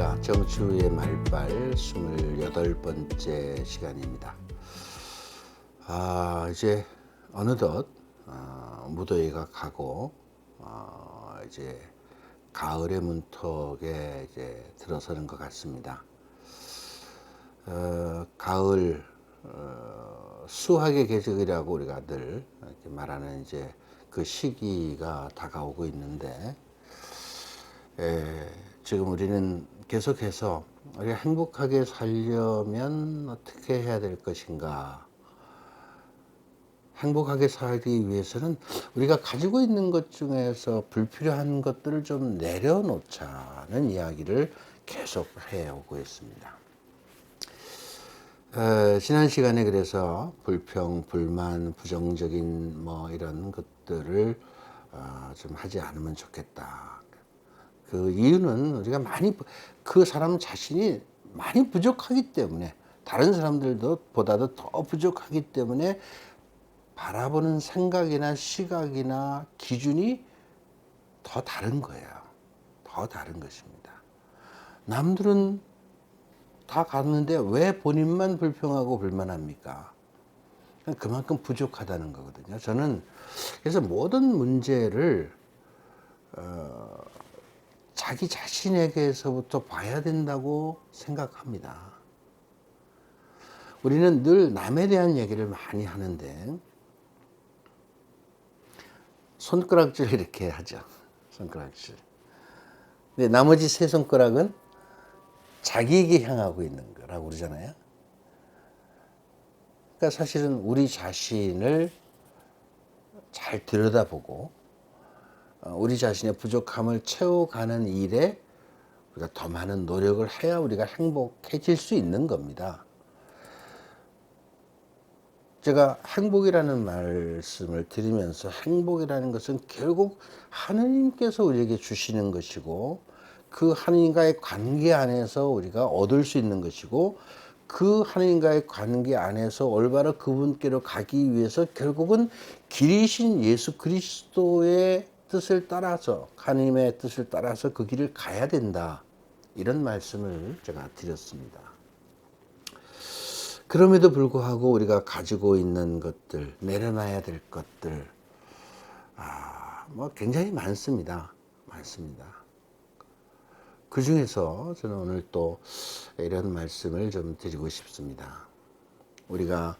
안녕하십니까. 정치후의 말발 28번째 시간입니다. 이제 어느덧 무더위가 가고 이제 가을의 문턱에 이제 들어서는 것 같습니다. 가을 수학의 계절이라고 우리가 늘 이렇게 말하는 이제 그 시기가 다가오고 있는데, 지금 우리는 계속해서 우리가 행복하게 살려면 어떻게 해야 될 것인가? 행복하게 살기 위해서는 우리가 가지고 있는 것 중에서 불필요한 것들을 좀 내려놓자는 이야기를 계속 해오고 있습니다. 지난 시간에 그래서 불평, 불만, 부정적인 이런 것들을 좀 하지 않으면 좋겠다. 그 이유는 우리가 그 사람 자신이 많이 부족하기 때문에, 다른 사람들보다도 더 부족하기 때문에 바라보는 생각이나 시각이나 기준이 더 다른 거예요. 더 다른 것입니다. 남들은 다 갔는데 왜 본인만 불평하고 불만합니까? 그만큼 부족하다는 거거든요. 저는 그래서 모든 문제를 자기 자신에게서부터 봐야 된다고 생각합니다. 우리는 늘 남에 대한 얘기를 많이 하는데, 손가락질 이렇게 하죠. 손가락질. 근데 나머지 세 손가락은 자기에게 향하고 있는 거라고 그러잖아요. 그러니까 사실은 우리 자신을 잘 들여다보고 우리 자신의 부족함을 채워가는 일에 우리가 더 많은 노력을 해야 우리가 행복해질 수 있는 겁니다. 제가 행복이라는 말씀을 드리면서, 행복이라는 것은 결국 하느님께서 우리에게 주시는 것이고, 그 하느님과의 관계 안에서 우리가 얻을 수 있는 것이고, 그 하느님과의 관계 안에서 올바로 그분께로 가기 위해서 결국은 길이신 예수 그리스도의 뜻을 따라서, 하느님의 뜻을 따라서 그 길을 가야 된다, 이런 말씀을 제가 드렸습니다. 그럼에도 불구하고 우리가 가지고 있는 것들, 내려놔야 될 것들, 굉장히 많습니다. 그 중에서 저는 오늘 또 이런 말씀을 좀 드리고 싶습니다. 우리가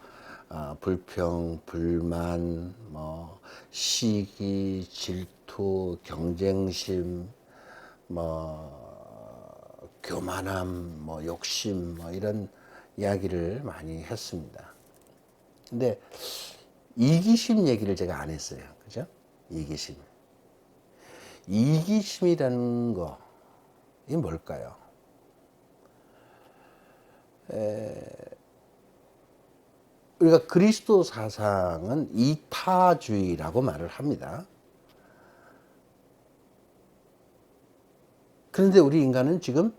불평, 불만, 시기, 질투, 경쟁심, 교만함, 욕심, 이런 이야기를 많이 했습니다. 근데 이기심 얘기를 제가 안 했어요. 그죠? 이기심. 이기심이라는 거, 이게 뭘까요? 우리가 그리스도 사상은 이타주의라고 말을 합니다. 그런데 우리 인간은 지금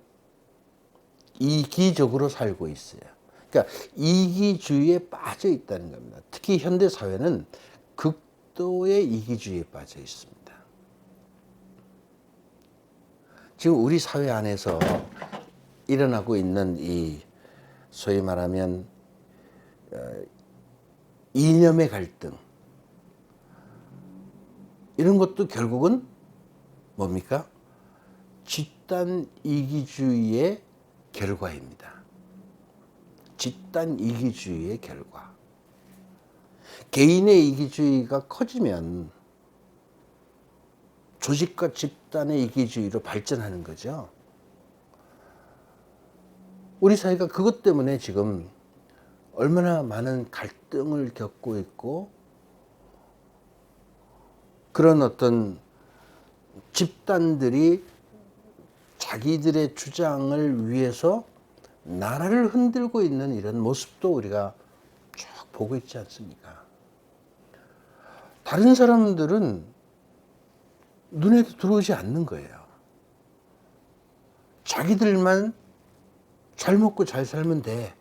이기적으로 살고 있어요. 그러니까 이기주의에 빠져 있다는 겁니다. 특히 현대 사회는 극도의 이기주의에 빠져 있습니다. 지금 우리 사회 안에서 일어나고 있는 이 소위 말하면 이념의 갈등, 이런 것도 결국은 뭡니까? 집단 이기주의의 결과입니다. 집단 이기주의의 결과. 개인의 이기주의가 커지면 조직과 집단의 이기주의로 발전하는 거죠. 우리 사회가 그것 때문에 지금 얼마나 많은 갈등을 겪고 있고, 그런 어떤 집단들이 자기들의 주장을 위해서 나라를 흔들고 있는 이런 모습도 우리가 쭉 보고 있지 않습니까? 다른 사람들은 눈에도 들어오지 않는 거예요. 자기들만 잘 먹고 잘 살면 돼.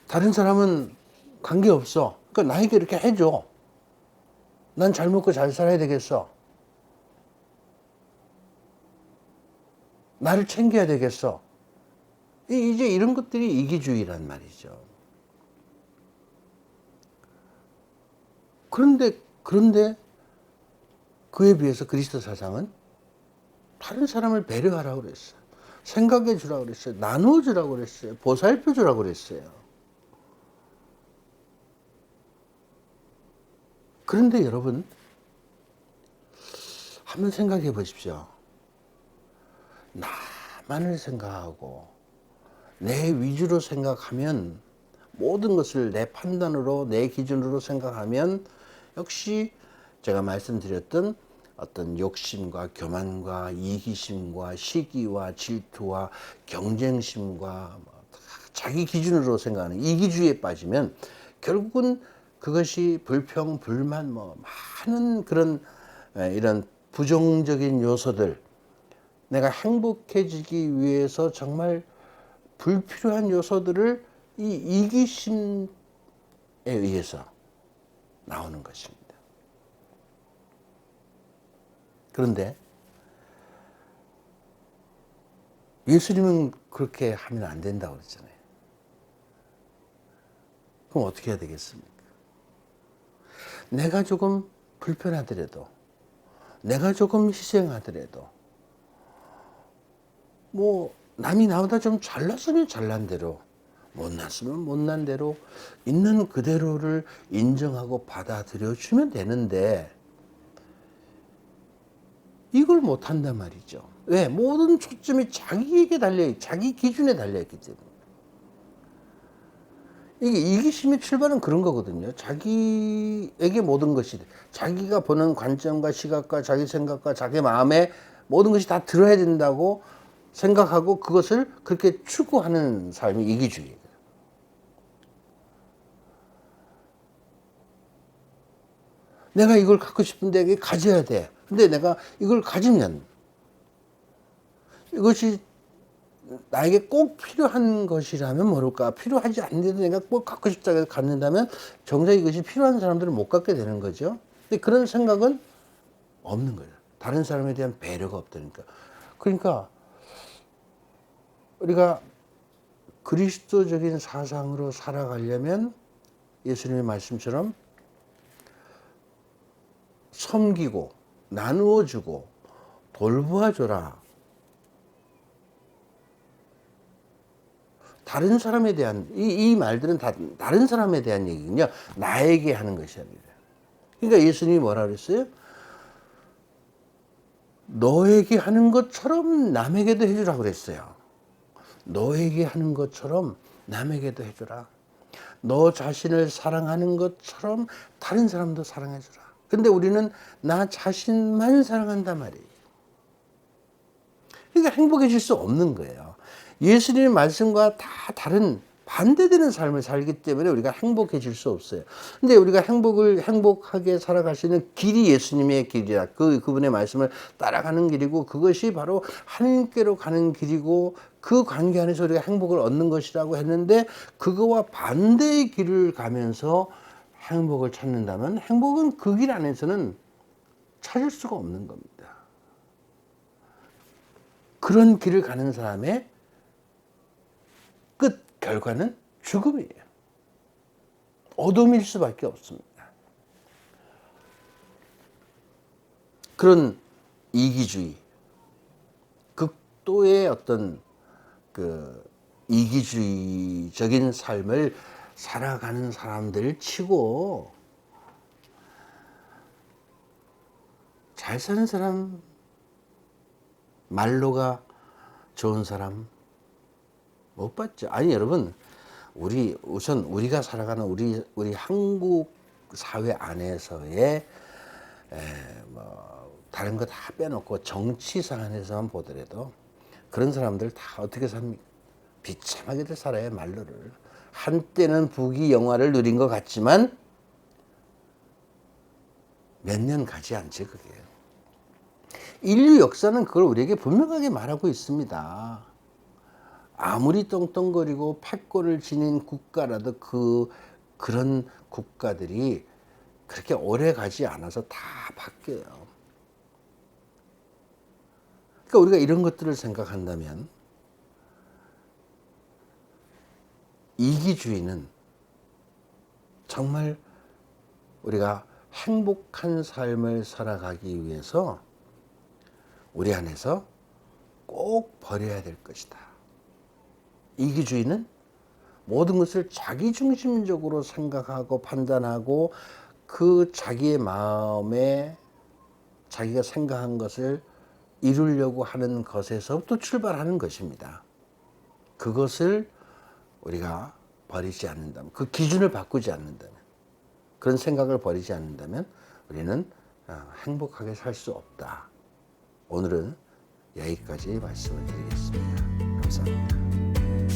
다른 사람은 관계없어. 그러니까 나에게 이렇게 해줘. 난 잘 먹고 잘 살아야 되겠어. 나를 챙겨야 되겠어. 이제 이런 것들이 이기주의란 말이죠. 그런데 그에 비해서 그리스도 사상은 다른 사람을 배려하라고 그랬어요. 생각해 주라고 그랬어요. 나누어 주라고 그랬어요. 보살펴 주라고 그랬어요. 그런데 여러분, 한번 생각해 보십시오. 나만을 생각하고 내 위주로 생각하면, 모든 것을 내 판단으로, 내 기준으로 생각하면 역시 제가 말씀드렸던 어떤 욕심과 교만과 이기심과 시기와 질투와 경쟁심과 자기 기준으로 생각하는 이기주의에 빠지면 결국은 그것이 불평, 불만, 많은 그런 이런 부정적인 요소들, 내가 행복해지기 위해서 정말 불필요한 요소들을 이 이기심에 의해서 나오는 것입니다. 그런데 예수님은 그렇게 하면 안 된다고 그랬잖아요. 그럼 어떻게 해야 되겠습니까? 내가 조금 불편하더라도, 내가 조금 희생하더라도, 남이 나보다 좀 잘났으면 잘난 대로, 못났으면 못난 대로 있는 그대로를 인정하고 받아들여 주면 되는데, 이걸 못한단 말이죠. 왜? 모든 초점이 자기에게 달려있고 자기 기준에 달려있기 때문에. 이게 이기심의 출발은 그런 거거든요. 자기에게 모든 것이, 자기가 보는 관점과 시각과 자기 생각과 자기 마음에 모든 것이 다 들어야 된다고 생각하고 그것을 그렇게 추구하는 삶이 이기주의예요. 내가 이걸 갖고 싶은데 이게 가져야 돼. 근데 내가 이걸 가지면 이것이 나에게 꼭 필요한 것이라면 모를까, 필요하지 않는데도 내가 꼭 갖고 싶다고 해서 갖는다면 정작 이것이 필요한 사람들은 못 갖게 되는 거죠. 근데 그런 생각은 없는 거예요. 다른 사람에 대한 배려가 없다니까. 그러니까 우리가 그리스도적인 사상으로 살아가려면 예수님의 말씀처럼 섬기고 나누어 주고 돌보아 줘라. 다른 사람에 대한 이 말들은 다 다른 사람에 대한 얘기군요. 나에게 하는 것이 아니라. 그러니까 예수님이 뭐라 그랬어요? 너에게 하는 것처럼 남에게도 해주라 그랬어요. 너에게 하는 것처럼 남에게도 해주라. 너 자신을 사랑하는 것처럼 다른 사람도 사랑해주라. 근데 우리는 나 자신만 사랑한단 말이에요. 그러니까 행복해질 수 없는 거예요. 예수님의 말씀과 다 다른 반대되는 삶을 살기 때문에 우리가 행복해질 수 없어요. 근데 우리가 행복하게 살아갈 수 있는 길이 예수님의 길이라. 그분의 말씀을 따라가는 길이고, 그것이 바로 하나님께로 가는 길이고, 그 관계 안에서 우리가 행복을 얻는 것이라고 했는데, 그거와 반대의 길을 가면서 행복을 찾는다면 행복은 그 길 안에서는 찾을 수가 없는 겁니다. 그런 길을 가는 사람의 끝 결과는 죽음이에요. 어둠일 수밖에 없습니다. 그런 이기주의, 극도의 어떤 그 이기주의적인 삶을 살아가는 사람들 치고 잘 사는 사람, 말로가 좋은 사람 못 봤죠. 아니 여러분, 우선 우리가 살아가는 우리 한국 사회 안에서의 다른 거 다 빼놓고 정치상 안에서만 보더라도 그런 사람들 다 어떻게 삽니까? 비참하게들 살아요. 말로를. 한때는 부귀 영화를 누린 것 같지만 몇 년 가지 않지 그게. 인류 역사는 그걸 우리에게 분명하게 말하고 있습니다. 아무리 떵떵거리고 패권을 지닌 국가라도 그런 국가들이 그렇게 오래 가지 않아서 다 바뀌어요. 그러니까 우리가 이런 것들을 생각한다면 이기주의는 정말 우리가 행복한 삶을 살아가기 위해서 우리 안에서 꼭 버려야 될 것이다. 이기주의는 모든 것을 자기중심적으로 생각하고 판단하고 그 자기의 마음에 자기가 생각한 것을 이루려고 하는 것에서부터 출발하는 것입니다. 그것을 우리가 버리지 않는다면, 그 기준을 바꾸지 않는다면, 그런 생각을 버리지 않는다면 우리는 행복하게 살 수 없다. 오늘은 여기까지 말씀을 드리겠습니다. 감사합니다.